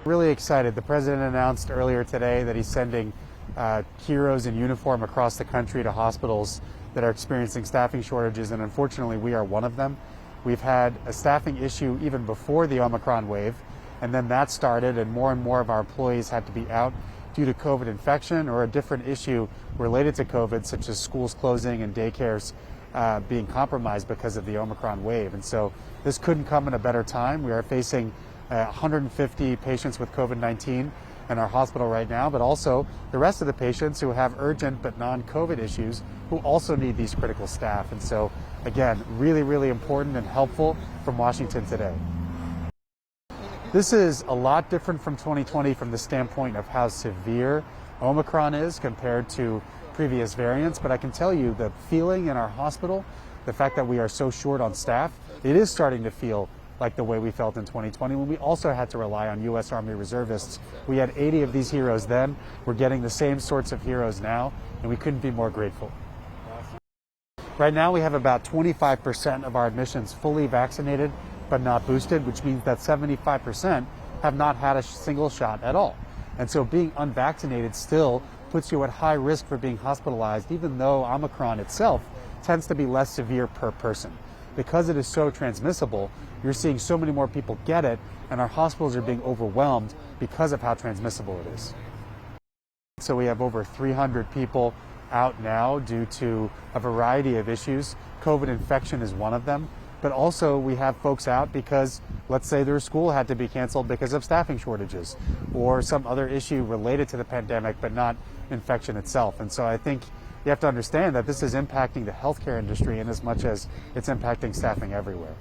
Really excited. The president announced earlier today that he's sending heroes in uniform across the country to hospitals that are experiencing staffing shortages, and unfortunately we are one of them. We've had a staffing issue even before the Omicron wave, and then that started and more of our employees had to be out due to COVID infection or a different issue related to COVID, such as schools closing and daycares being compromised because of the Omicron wave. And so this couldn't come at a better time. We are facing 150 patients with COVID-19 in our hospital right now, but also the rest of the patients who have urgent but non-COVID issues who also need these critical staff. And so again, really important and helpful from Washington today. This is a lot different from 2020 from the standpoint of how severe Omicron is compared to previous variants, but I can tell you the feeling in our hospital, the fact that we are so short on staff, it is starting to feel like the way we felt in 2020 when we also had to rely on U.S. Army reservists. We had 80 of these heroes then. We're getting the same sorts of heroes now, and we couldn't be more grateful. Right now we have about 25% of our admissions fully vaccinated but not boosted, which means that 75% have not had a single shot at all. And so being unvaccinated still puts you at high risk for being hospitalized, even though Omicron itself tends to be less severe per person. Because it is so transmissible, you're seeing so many more people get it, and our hospitals are being overwhelmed because of how transmissible it is. So we have over 300 people out now due to a variety of issues. COVID infection is one of them, but also we have folks out because, let's say, their school had to be canceled because of staffing shortages or some other issue related to the pandemic, but not infection itself. And so I think you have to understand that this is impacting the healthcare industry in as much as it's impacting staffing everywhere.